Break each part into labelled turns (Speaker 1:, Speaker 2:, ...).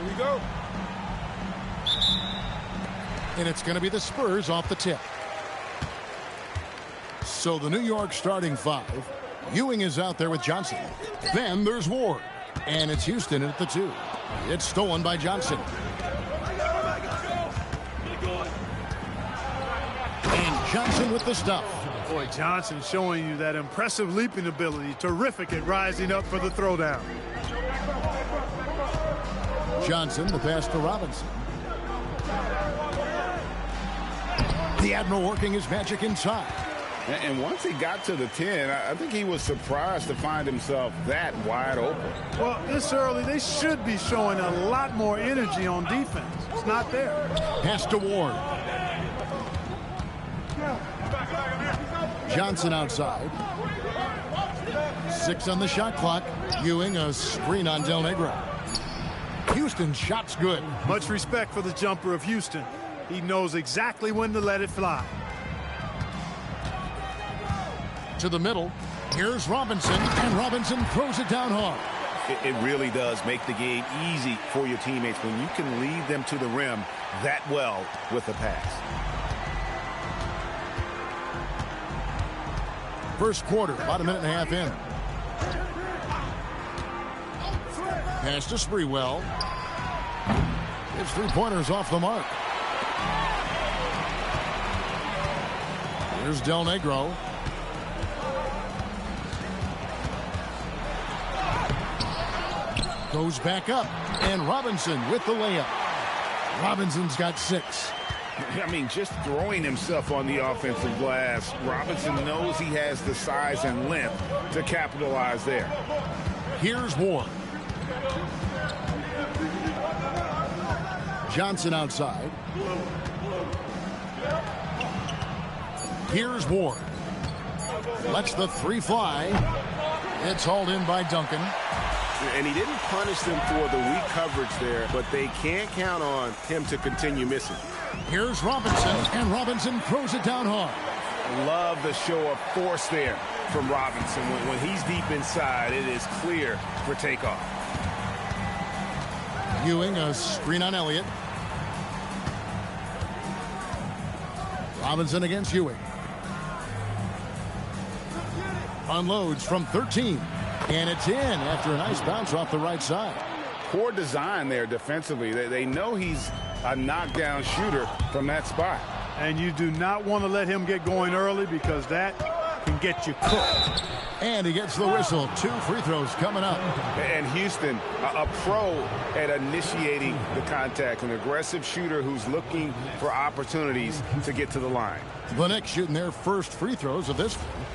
Speaker 1: we go.
Speaker 2: And it's going to be the Spurs off the tip. So the New York starting five. Ewing is out there with Johnson. Then there's Ward. And it's Houston at the 2. It's stolen by Johnson. And Johnson with the stuff.
Speaker 3: Boy, Johnson showing you that impressive leaping ability. Terrific at rising up for the throwdown.
Speaker 2: Johnson, the pass to Robinson. The Admiral working his magic inside.
Speaker 1: And once he got to the 10, I think he was surprised to find himself that wide open.
Speaker 3: Well, this early, they should be showing a lot more energy on defense. It's not there.
Speaker 2: Pass to Ward. Johnson outside. 6 on the shot clock. Ewing a screen on Del Negro. Houston's shot's good.
Speaker 3: Much respect for the jumper of Houston. He knows exactly when to let it fly.
Speaker 2: To the middle. Here's Robinson, and Robinson throws it down hard.
Speaker 1: It really does make the game easy for your teammates when you can lead them to the rim that well with a pass.
Speaker 2: First quarter, about a minute and a half in. Pass to Sprewell. His three-pointers off the mark. Here's Del Negro. Goes back up, and Robinson with the layup. Robinson's got 6.
Speaker 1: I mean, just throwing himself on the offensive glass. Robinson knows he has the size and length to capitalize there.
Speaker 2: Here's Ward. Johnson outside. Here's Ward. Lets the 3 fly. It's hauled in by Duncan.
Speaker 1: And he didn't punish them for the weak coverage there, but they can't count on him to continue missing.
Speaker 2: Here's Robinson, and Robinson throws it down hard.
Speaker 1: Love the show of force there from Robinson. When he's deep inside, it is clear for takeoff.
Speaker 2: Ewing a screen on Elliott. Robinson against Ewing. Unloads from 13. And it's in after a nice bounce off the right side.
Speaker 1: Poor design there defensively. They know he's a knockdown shooter from that spot.
Speaker 3: And you do not want to let him get going early because that can get you cooked.
Speaker 2: And he gets the whistle. 2 free throws coming up.
Speaker 1: And Houston, a pro at initiating the contact. An aggressive shooter who's looking for opportunities to get to the line.
Speaker 2: The Knicks shooting their first free throws of this one.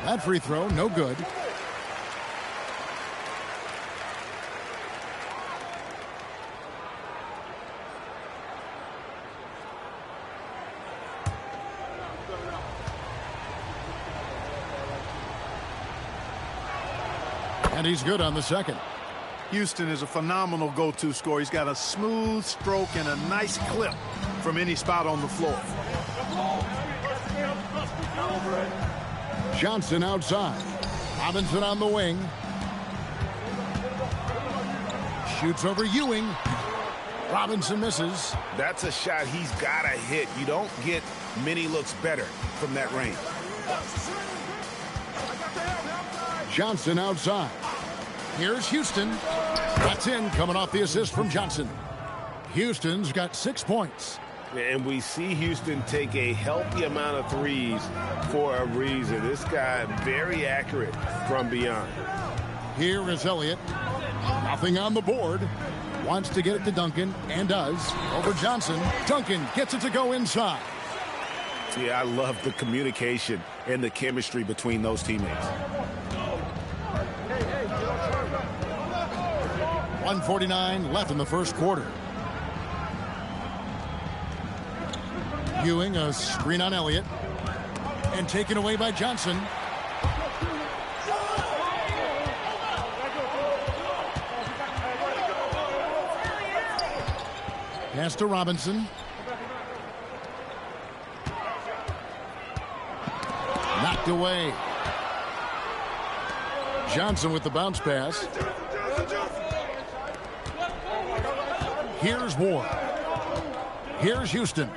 Speaker 2: That free throw, no good. And he's good on the second.
Speaker 3: Houston is a phenomenal go-to scorer. He's got a smooth stroke and a nice clip from any spot on the floor.
Speaker 2: Johnson outside. Robinson on the wing. Shoots over Ewing. Robinson misses.
Speaker 1: That's a shot he's got to hit. You don't get many looks better from that range.
Speaker 2: Johnson outside. Here's Houston. That's in, coming off the assist from Johnson. Houston's got 6 points.
Speaker 1: And we see Houston take a healthy amount of threes for a reason. This guy very accurate from beyond.
Speaker 2: Here is Elliott. Nothing on the board. Wants to get it to Duncan, and does. Over Johnson. Duncan gets it to go inside.
Speaker 1: Yeah, I love the communication and the chemistry between those teammates.
Speaker 2: 1:49 left in the first quarter. Ewing a screen on Elliott. And taken away by Johnson. Pass to Robinson. Knocked away. Johnson with the bounce pass. Here's Ward. Here's Houston.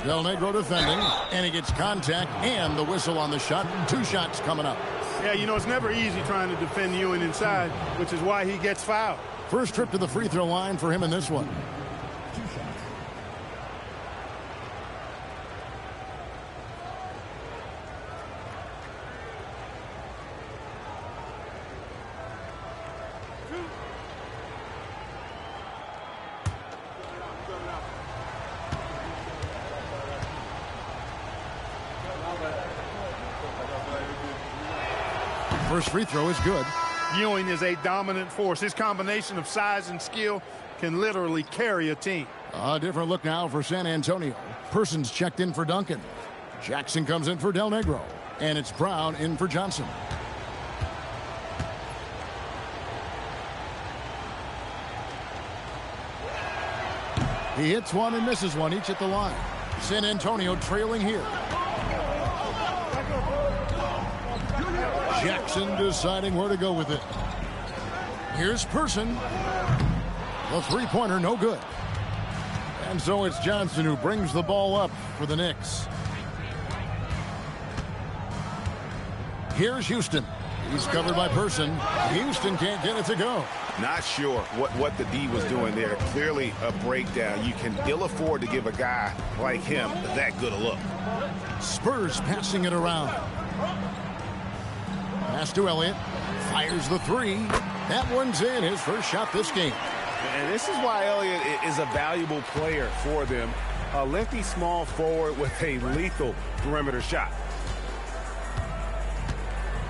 Speaker 2: Del Negro defending, and he gets contact and the whistle on the shot. 2 shots coming up.
Speaker 3: Yeah, you know, it's never easy trying to defend Ewing inside, which is why he gets fouled.
Speaker 2: First trip to the free throw line for him in this one. First free throw is good.
Speaker 3: Ewing is a dominant force. His combination of size and skill can literally carry a team.
Speaker 2: A different look now for San Antonio. Persons checked in for Duncan. Jackson comes in for Del Negro. And it's Brown in for Johnson. He hits one and misses one, each at the line. San Antonio trailing here. Jackson deciding where to go with it. Here's Person. The three-pointer no good. And so it's Johnson who brings the ball up for the Knicks. Here's Houston. He's covered by Person. Houston can't get it to go.
Speaker 1: Not sure what the D was doing there. Clearly a breakdown. You can ill afford to give a guy like him that good a look.
Speaker 2: Spurs passing it around. Pass to Elliott. Fires the three. That one's in. His first shot this game.
Speaker 1: And this is why Elliott is a valuable player for them. A lefty small forward with a lethal perimeter shot.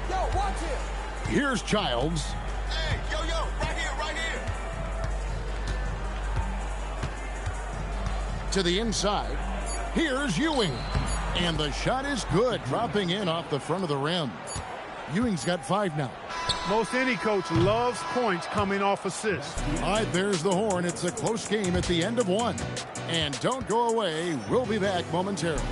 Speaker 4: Yo, watch it.
Speaker 2: Here's Childs.
Speaker 4: Hey, yo, right here, right here.
Speaker 2: To the inside. Here's Ewing. And the shot is good, dropping in off the front of the rim. Ewing's got 5 now.
Speaker 3: Most any coach loves points coming off assists.
Speaker 2: All right, there's the horn. It's a close game at the end of 1. And don't go away. We'll be back momentarily.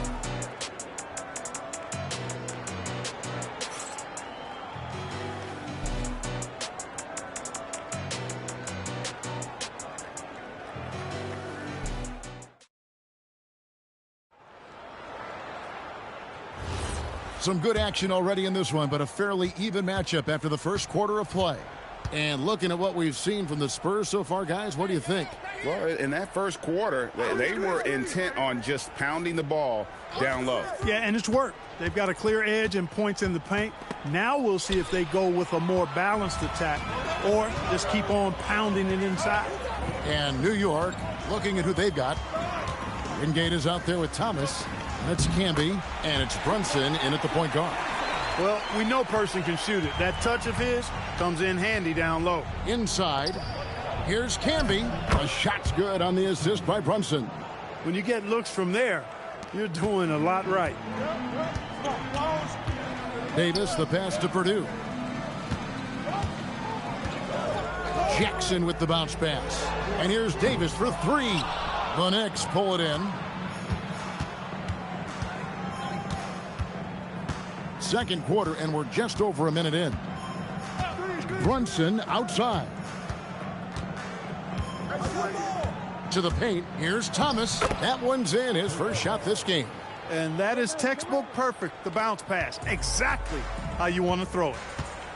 Speaker 2: Some good action already in this one, but a fairly even matchup after the first quarter of play. And looking at what we've seen from the Spurs so far, guys, what do you think?
Speaker 1: Well, in that first quarter, they were intent on just pounding the ball down low.
Speaker 3: Yeah, and it's worked. They've got a clear edge and points in the paint. Now we'll see if they go with a more balanced attack or just keep on pounding it inside.
Speaker 2: And New York, looking at who they've got. Wingate is out there with Thomas. That's Camby, and it's Brunson in at the point guard.
Speaker 3: Well, we know Person can shoot it. That touch of his comes in handy down low.
Speaker 2: Inside, here's Camby. A shot's good on the assist by Brunson.
Speaker 3: When you get looks from there, you're doing a lot right.
Speaker 2: Davis, the pass to Purdue. Jackson with the bounce pass. And here's Davis for 3. The Knicks pull it in. Second quarter, and we're just over a minute in. Brunson outside. To the paint. Here's Thomas. That one's in. His first shot this game.
Speaker 3: And that is textbook perfect, the bounce pass. Exactly how you want to throw it.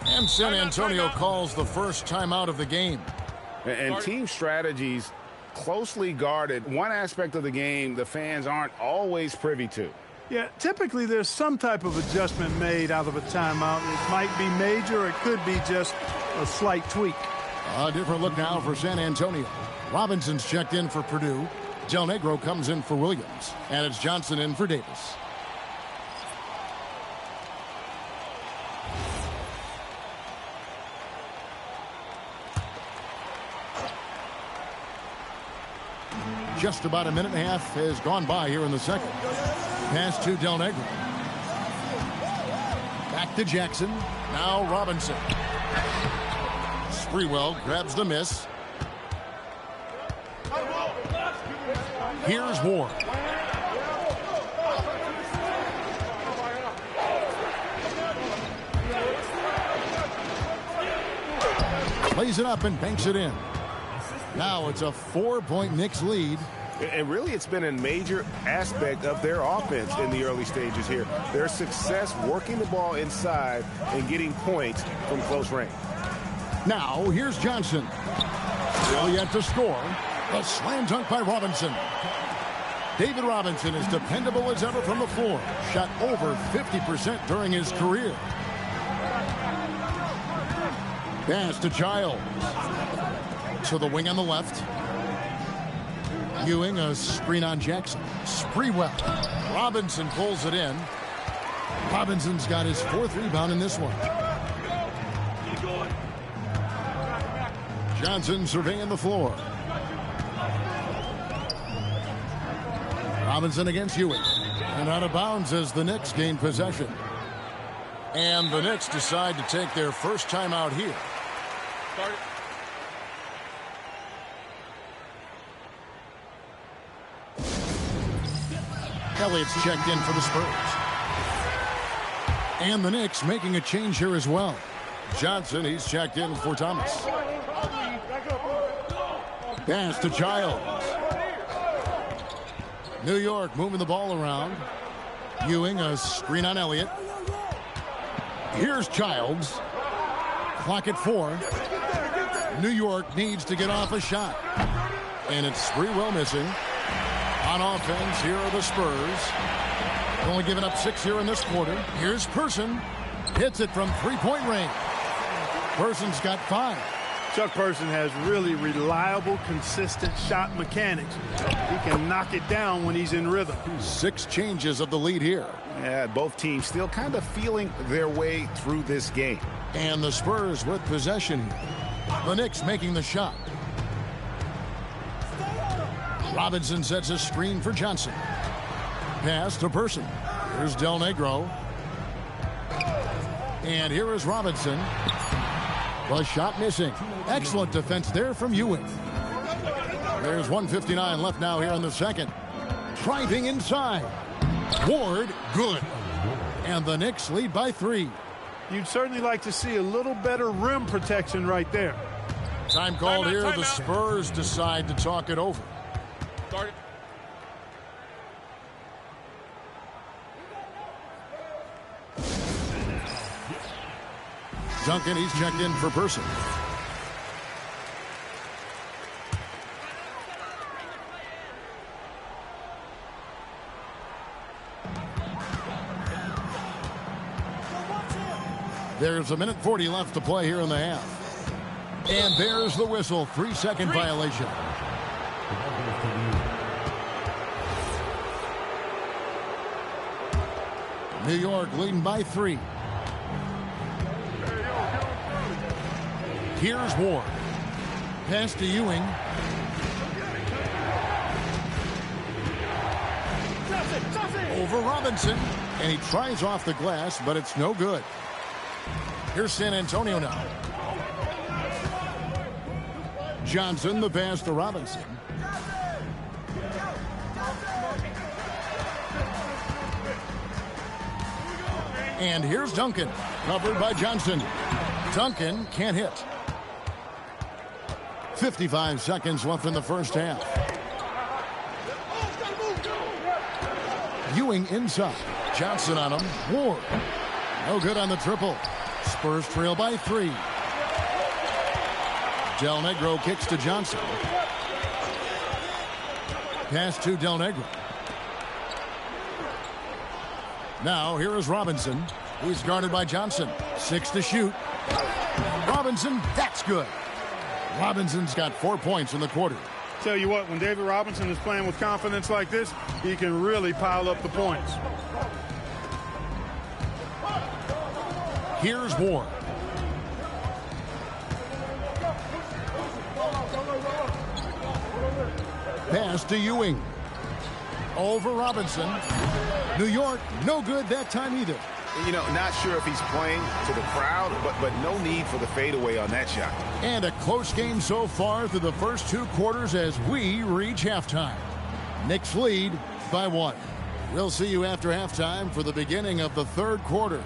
Speaker 2: And San Antonio calls the first timeout of the game.
Speaker 1: And team strategies closely guarded. One aspect of the game the fans aren't always privy to.
Speaker 3: Yeah, typically there's some type of adjustment made out of a timeout. It might be major, it could be just a slight tweak.
Speaker 2: A different look now for San Antonio. Robinson's checked in for Purdue. Del Negro comes in for Williams. And it's Johnson in for Davis. Just about a minute and a half has gone by here in the second. Pass to Del Negro. Back to Jackson. Now Robinson. Sprewell grabs the miss. Here's Ward. Lays it up and banks it in. Now it's a 4-point Knicks lead.
Speaker 1: And really, it's been a major aspect of their offense in the early stages here. Their success working the ball inside and getting points from close range.
Speaker 2: Now, here's Johnson. Still yet to score. A slam dunk by Robinson. David Robinson is dependable as ever from the floor. Shot over 50% during his career. Pass to Childs. To the wing on the left. Ewing, a screen on Jackson. Sprewell. Robinson pulls it in. Robinson's got his 4th rebound in this one. Johnson surveying the floor. Robinson against Ewing. And out of bounds as the Knicks gain possession. And the Knicks decide to take their first time out here.
Speaker 4: Start it.
Speaker 2: Elliott's checked in for the Spurs. And the Knicks making a change here as well. Johnson, he's checked in for Thomas. Pass to Childs. New York moving the ball around. Ewing, a screen on Elliott. Here's Childs. Clock at 4. New York needs to get off a shot. And it's Sprewell missing. On offense, here are the Spurs. Only giving up 6 here in this quarter. Here's Person. Hits it from 3-point range. Person's got 5.
Speaker 3: Chuck Person has really reliable, consistent shot mechanics. He can knock it down when he's in rhythm.
Speaker 2: 6 changes of the lead here.
Speaker 1: Yeah, both teams still kind of feeling their way through this game.
Speaker 2: And the Spurs with possession here. The Knicks making the shot. Robinson sets a screen for Johnson. Pass to Person. Here's Del Negro. And here is Robinson. The shot missing. Excellent defense there from Ewing. There's 1:59 left now here in the second. Driving inside. Ward, good. And the Knicks lead by 3.
Speaker 3: You'd certainly like to see a little better rim protection right there.
Speaker 2: Time called here. The Spurs decide to talk it over.
Speaker 4: Start it.
Speaker 2: Duncan, he's checked in for Person. There's 1:40 left to play here in the half. And there's the whistle. 3-second violation. New York leading by 3. Here's Ward. Pass to Ewing. Over Robinson. And he tries off the glass, but it's no good. Here's San Antonio now. Johnson, the pass to Robinson. And here's Duncan. Covered by Johnson. Duncan can't hit. 55 seconds left in the first half. Ewing inside. Johnson on him. Ward. No good on the triple. Spurs trail by 3. Del Negro kicks to Johnson. Pass to Del Negro. Now here is Robinson. He's guarded by Johnson. 6 to shoot. Robinson, that's good. Robinson's got 4 points in the quarter.
Speaker 3: Tell you what, when David Robinson is playing with confidence like this, he can really pile up the points.
Speaker 2: Here's Ward. Pass to Ewing. Over Robinson. New York, no good that time either.
Speaker 1: You know, not sure if he's playing to the crowd, but no need for the fadeaway on that shot.
Speaker 2: And a close game so far through the first 2 quarters as we reach halftime. Knicks lead by 1. We'll see you after halftime for the beginning of the 3rd quarter.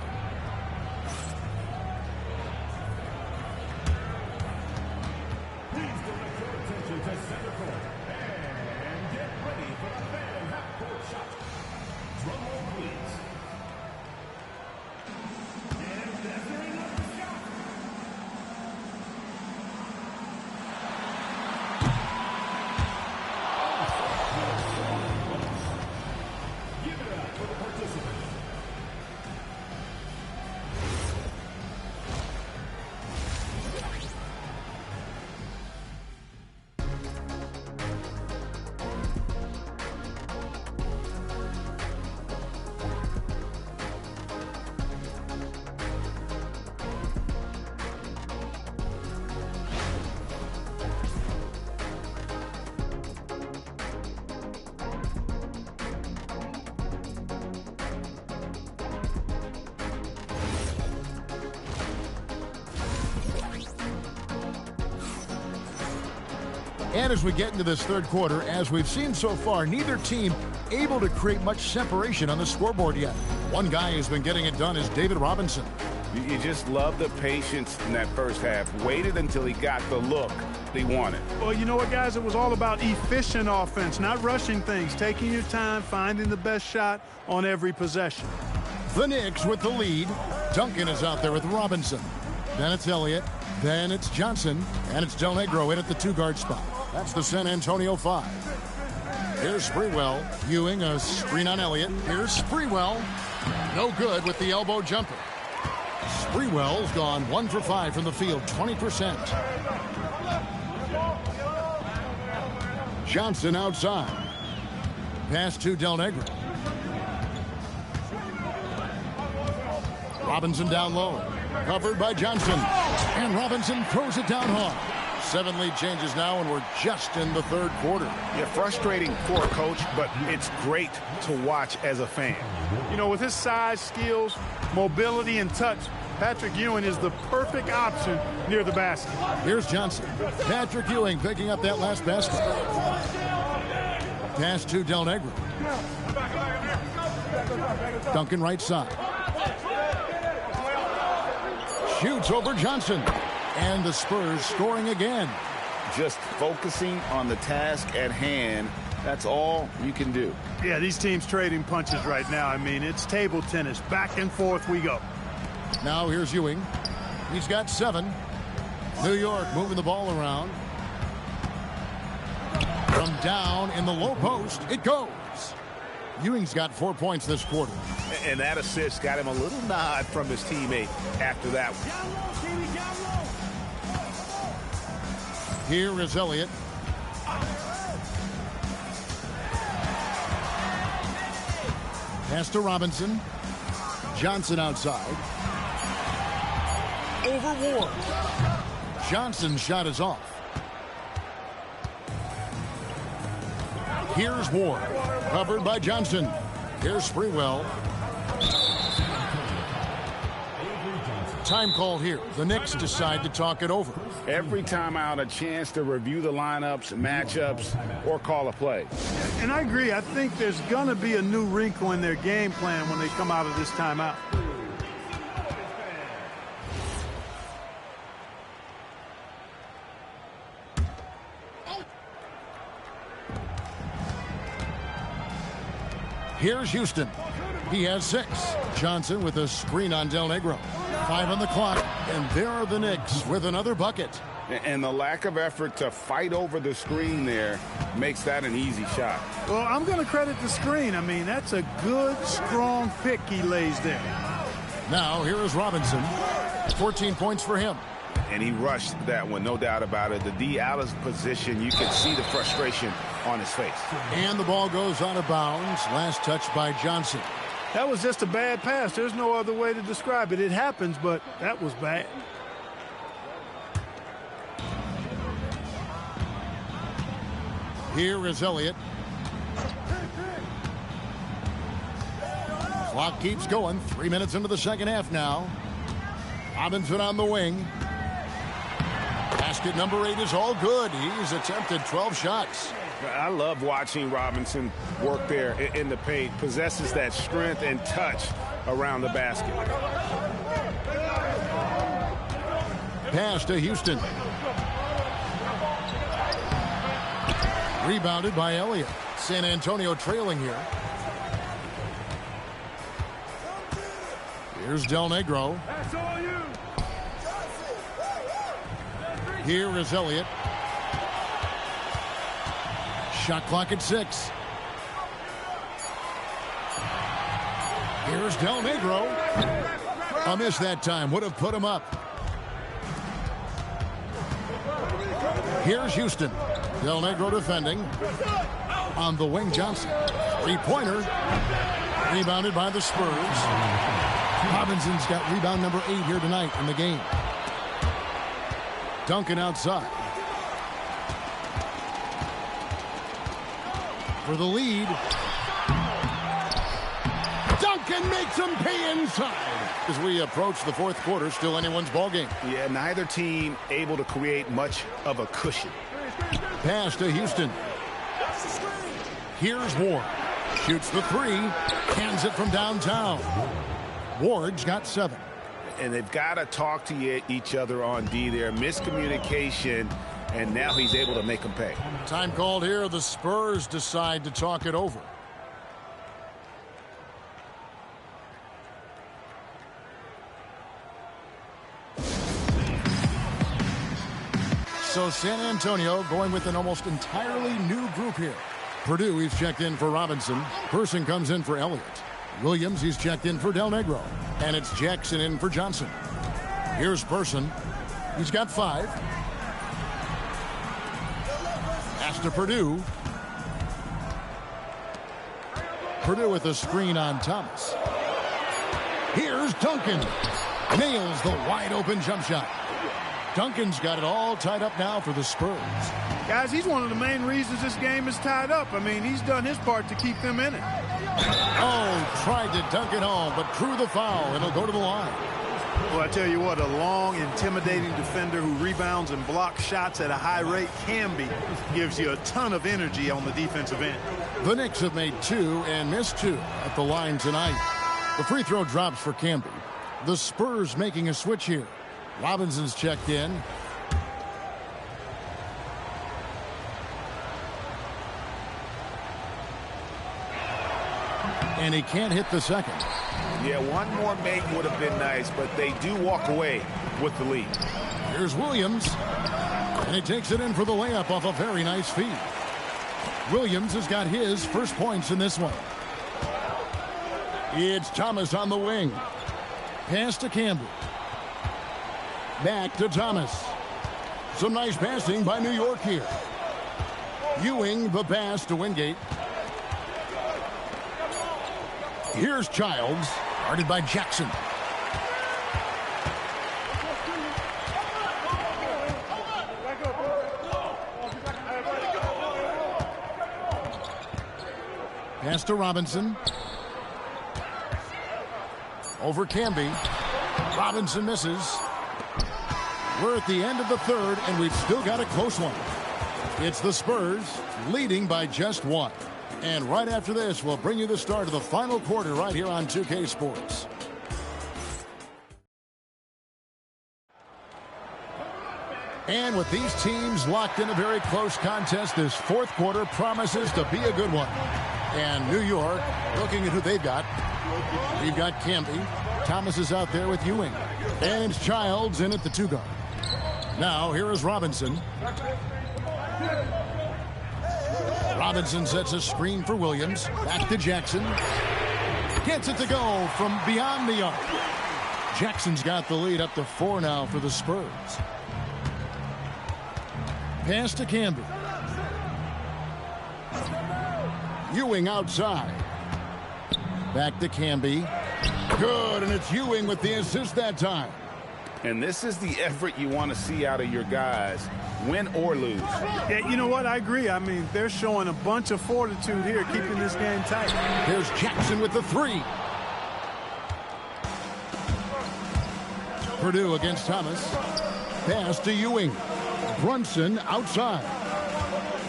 Speaker 2: And as we get into this third quarter, as we've seen so far, neither team able to create much separation on the scoreboard yet. One guy who's been getting it done is David Robinson.
Speaker 1: You just love the patience in that first half. Waited until he got the look he wanted.
Speaker 3: Well, you know what, guys? It was all about efficient offense, not rushing things, taking your time, finding the best shot on every possession.
Speaker 2: The Knicks with the lead. Duncan is out there with Robinson. Then it's Elliott. Then it's Johnson. And it's Del Negro in at the 2-guard spot. That's the San Antonio 5. Here's Sprewell. Ewing, a screen on Elliott. Here's Sprewell. No good with the elbow jumper. Sprewell's gone 1 for 5 from the field, 20%. Johnson outside. Pass to Del Negro. Robinson down low. Covered by Johnson. And Robinson throws it down hard. 7 lead changes now, and we're just in the third quarter.
Speaker 1: Yeah, frustrating for a coach, but it's great to watch as a fan.
Speaker 3: You know, with his size, skills, mobility, and touch, Patrick Ewing is the perfect option near the basket.
Speaker 2: Here's Johnson. Patrick Ewing picking up that last basket. Pass to Del Negro. Duncan right side. Shoots over Johnson. And the Spurs scoring again.
Speaker 1: Just focusing on the task at hand. That's all you can do.
Speaker 3: Yeah, these teams trading punches right now. I mean, it's table tennis. Back and forth we go.
Speaker 2: Now here's Ewing. He's got 7. New York moving the ball around. From down in the low post, it goes. Ewing's got 4 points this quarter.
Speaker 1: And that assist got him a little nod from his teammate after that one.
Speaker 2: Here is Elliott. Pass to Robinson. Johnson outside. Over Ward. Johnson's shot is off. Here's Ward. Covered by Johnson. Here's Sprewell. Time called here. The Knicks decide to talk it over.
Speaker 1: Every time out, a chance to review the lineups, matchups, or call a play.
Speaker 3: And I agree. I think there's going to be a new wrinkle in their game plan when they come out of this timeout.
Speaker 2: Here's Houston. He has 6. Johnson with a screen on Del Negro. 5 on the clock, and there are the Knicks with another bucket.
Speaker 1: And the lack of effort to fight over the screen there makes that an easy shot.
Speaker 3: Well, I'm going to credit the screen. I mean, that's a good, strong pick he lays there.
Speaker 2: Now, here is Robinson. 14 points for him.
Speaker 1: And he rushed that one, no doubt about it. The D out of position, you could see the frustration on his face.
Speaker 2: And the ball goes out of bounds. Last touch by Johnson.
Speaker 3: That was just a bad pass. There's no other way to describe it. It happens, but that was bad.
Speaker 2: Here is Elliott. Clock keeps going. 3 minutes into the second half now. Robinson on the wing. Basket number 8 is all good. He's attempted 12 shots.
Speaker 1: I love watching Robinson work there in the paint. Possesses that strength and touch around the basket.
Speaker 2: Pass to Houston. Rebounded by Elliott. San Antonio trailing here. Here's Del Negro. Here is Elliott. Shot clock at 6. Here's Del Negro. A miss that time. Would have put him up. Here's Houston. Del Negro defending. On the wing, Johnson. 3-pointer. Rebounded by the Spurs. Robinson's got rebound number 8 here tonight in the game. Duncan outside. For the lead. Duncan makes him pay inside. As we approach the fourth quarter, still anyone's ball game.
Speaker 1: Yeah, neither team able to create much of a cushion.
Speaker 2: pass to Houston. Here's Ward. Shoots the three. Hands it from downtown. Ward's got 7.
Speaker 1: And they've got to talk to each other on D there. Miscommunication, and now he's able to make them pay.
Speaker 2: Time called here. The Spurs decide to talk it over. So San Antonio going with an almost entirely new group here. Purdue, he's checked in for Robinson. Person comes in for Elliott. Williams, he's checked in for Del Negro. And it's Jackson in for Johnson. Here's Person. He's got 5. Pass to Purdue. Purdue with a screen on Thomas. Here's Duncan. Nails the wide-open jump shot. Duncan's got it all tied up now for the Spurs.
Speaker 3: Guys, he's one of the main reasons this game is tied up. I mean, he's done his part to keep them in it.
Speaker 2: Oh, tried to dunk it home, but drew the foul. It'll go to the line.
Speaker 3: Well, I tell you what, a long, intimidating defender who rebounds and blocks shots at a high rate gives you a ton of energy on the defensive end.
Speaker 2: The Knicks have made 2 and missed 2 at the line tonight. The free throw drops for Camby. The Spurs making a switch here. Robinson's checked in. And he can't hit the second.
Speaker 1: Yeah, one more make would have been nice, but they do walk away with the lead.
Speaker 2: Here's Williams. And he takes it in for the layup off a very nice feed. Williams has got his first points in this one. It's Thomas on the wing. Pass to Campbell. Back to Thomas. Some nice passing by New York here. Ewing the pass to Wingate. Here's Childs, guarded by Jackson. Pass to Robinson. Over Camby. Robinson misses. We're at the end of the third, and we've still got a close one. It's the Spurs leading by just 1. And right after this, we'll bring you the start of the final quarter right here on 2K Sports. And with these teams locked in a very close contest, this fourth quarter promises to be a good one. And New York, looking at who they've got. We've got Camby. Thomas is out there with Ewing. And it's Childs in at the 2 guard. Now, here is Robinson. Robinson sets a screen for Williams. Back to Jackson. Gets it to go from beyond the arc. Jackson's got the lead up to 4 now for the Spurs. Pass to Camby. Ewing outside. Back to Camby. Good, and it's Ewing with the assist that time.
Speaker 1: And this is the effort you want to see out of your guys, win or lose.
Speaker 3: Yeah, you know what? I agree. I mean, they're showing a bunch of fortitude here, keeping this game tight.
Speaker 2: Here's Jackson with the 3. Purdue against Thomas. Pass to Ewing. Brunson outside.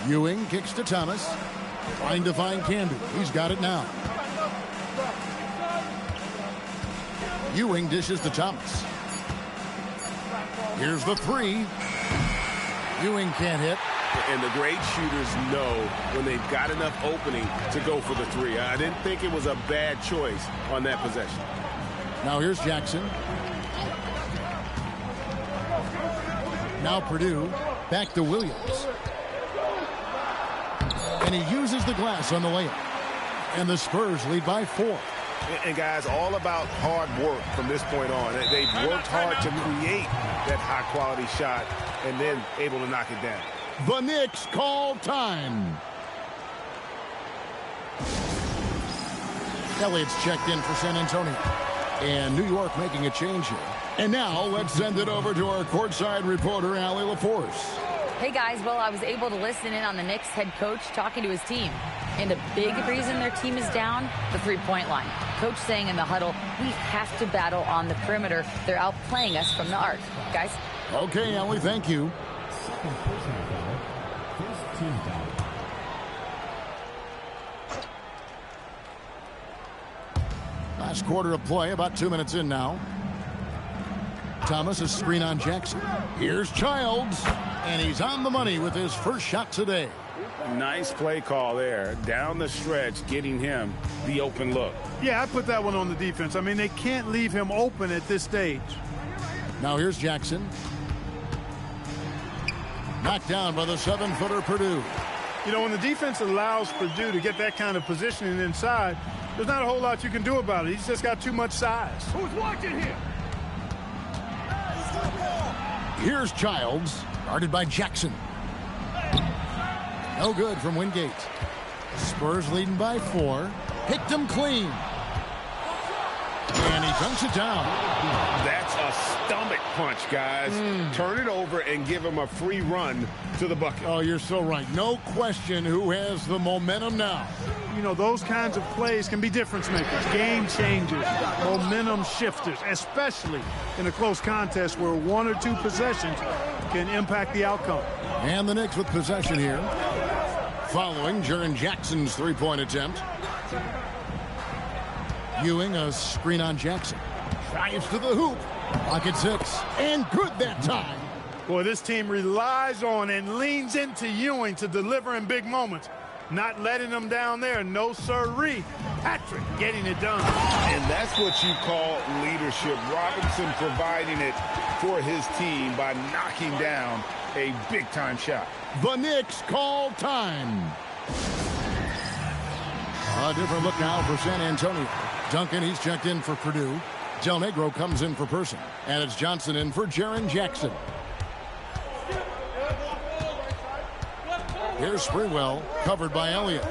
Speaker 2: Ewing kicks to Thomas. Trying to find Camby. He's got it now. Ewing dishes to Thomas. Here's the 3. Ewing can't hit.
Speaker 1: And the great shooters know when they've got enough opening to go for the 3. I didn't think it was a bad choice on that possession.
Speaker 2: Now here's Jackson. Now Purdue. Back to Williams. And he uses the glass on the layup. And the Spurs lead by 4.
Speaker 1: And guys, all about hard work from this point on. They've worked hard to create that high-quality shot and then able to knock it down.
Speaker 2: The Knicks call time. Elliott's checked in for San Antonio. And New York making a change here. And now let's send it over to our courtside reporter, Allie LaForce.
Speaker 5: Hey guys, well, I was able to listen in on the Knicks head coach talking to his team. And a big reason their team is down, the three-point line. Coach saying in the huddle, we have to battle on the perimeter. They're outplaying us from the arc. Guys?
Speaker 2: Okay, Ellie, thank you.
Speaker 6: team foul.
Speaker 2: Last quarter of play, about 2 minutes in now. Thomas is screen on Jackson. Here's Childs, and he's on the money with his first shot today.
Speaker 1: Nice play call there. Down the stretch, getting him the open look.
Speaker 3: Yeah, I put that one on the defense. I mean, they can't leave him open at this stage.
Speaker 2: Now here's Jackson. Knocked down by the 7-footer Purdue.
Speaker 3: You know, when the defense allows Purdue to get that kind of positioning inside, there's not a whole lot you can do about it. He's just got too much size.
Speaker 4: Who's watching here?
Speaker 2: Here's Childs, guarded by Jackson. No good from Wingate. Spurs leading by 4. Picked him clean. And he dunks it down.
Speaker 1: That's a stomach punch, guys. Turn it over and give him a free run to the bucket.
Speaker 2: Oh, you're so right. No question who has the momentum now.
Speaker 3: You know, those kinds of plays can be difference makers, game changers, momentum shifters, especially in a close contest where 1 or 2 possessions can impact the outcome.
Speaker 2: And the Knicks with possession here. Following Jaren Jackson's three-point attempt. Ewing, a screen on Jackson. Drives to the hoop. Pocket 6. And good that time.
Speaker 3: Boy, this team relies on and leans into Ewing to deliver in big moments. Not letting them down there. No sirree. Patrick getting it done.
Speaker 1: And that's what you call leadership. Robinson providing it for his team by knocking down a big-time shot.
Speaker 2: The Knicks call time. A different look now for San Antonio. Duncan, he's checked in for Purdue. Del Negro comes in for Person. And it's Johnson in for Jaren Jackson. Here's Sprewell, covered by Elliott.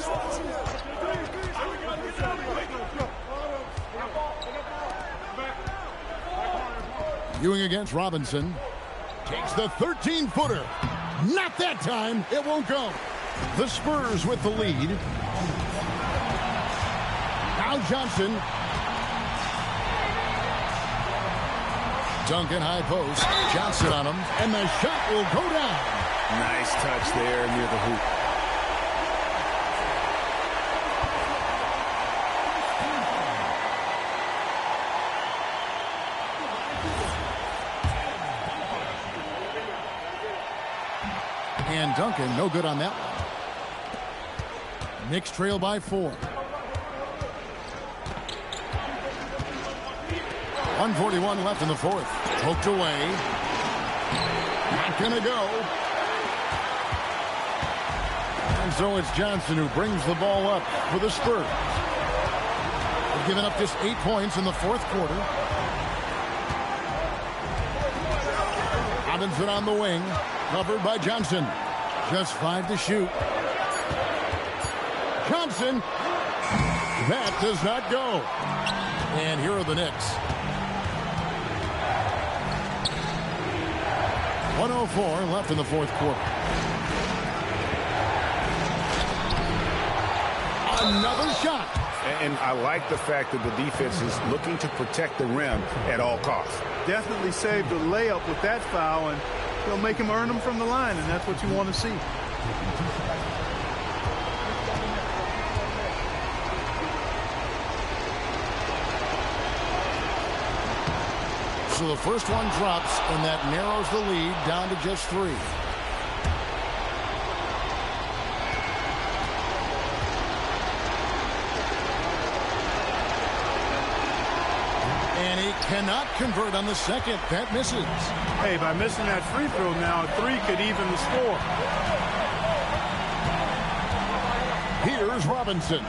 Speaker 2: Ewing against Robinson. Takes the 13-footer. Not that time. It won't go. The Spurs with the lead. Now Johnson. Duncan high post. Johnson on him. And the shot will go down.
Speaker 1: Nice touch there near the hoop.
Speaker 2: And Duncan, no good on that one. Knicks trail by 4. 1:41 left in the fourth. Poked away. Not gonna go. And so it's Johnson who brings the ball up for the Spurs. They've given up just 8 points in the fourth quarter. Robinson on the wing. Covered by Johnson. Just 5 to shoot. Johnson. That does not go. And here are the Knicks. 1:04 left in the fourth quarter. Another shot.
Speaker 1: And I like the fact that the defense is looking to protect the rim at all costs.
Speaker 3: Definitely saved a layup with that foul, and they'll make him earn them from the line, and that's what you want to see.
Speaker 2: So the first one drops, and that narrows the lead down to just 3. And he cannot convert on the second. That misses.
Speaker 3: Hey, by missing that free throw now, a 3 could even the score.
Speaker 2: Here's Robinson.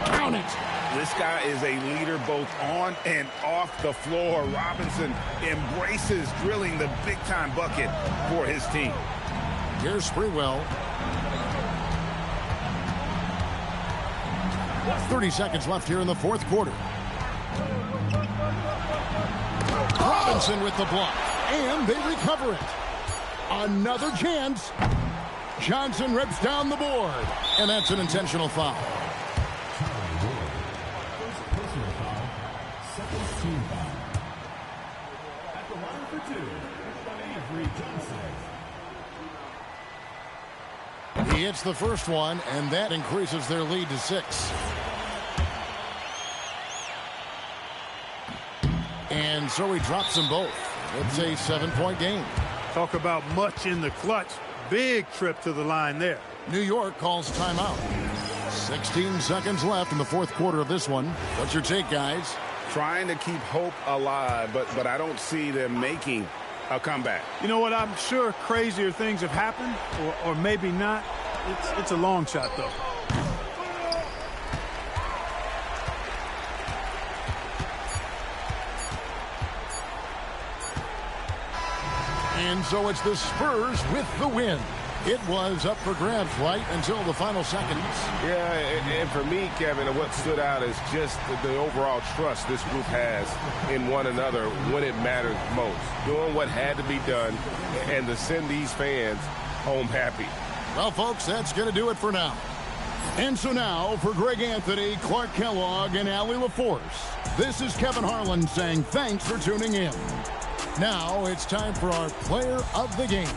Speaker 2: Count it.
Speaker 1: This guy is a leader both on and off the floor. Robinson embraces drilling the big-time bucket for his team.
Speaker 2: Here's Sprewell. 30 seconds left here in the fourth quarter. Robinson with the block. And they recover it. Another chance. Johnson rips down the board. And that's an intentional foul. He hits the first one, and that increases their lead to 6. And so he drops them both. It's a 7-point game.
Speaker 3: Talk about much in the clutch. Big trip to the line there.
Speaker 2: New York calls timeout. 16 seconds left in the fourth quarter of this one. What's your take, guys?
Speaker 1: Trying to keep hope alive, but I don't see them making a comeback.
Speaker 3: You know what? I'm sure crazier things have happened, or maybe not. It's a long shot, though.
Speaker 2: And so it's the Spurs with the win. It was up for grabs right until the final seconds.
Speaker 1: Yeah, and for me, Kevin, what stood out is just the overall trust this group has in one another when it matters most. Doing what had to be done and to send these fans home happy.
Speaker 2: Well, folks, that's going to do it for now. And so now, for Greg Anthony, Clark Kellogg, and Allie LaForce, this is Kevin Harlan saying thanks for tuning in. Now it's time for our player of the game.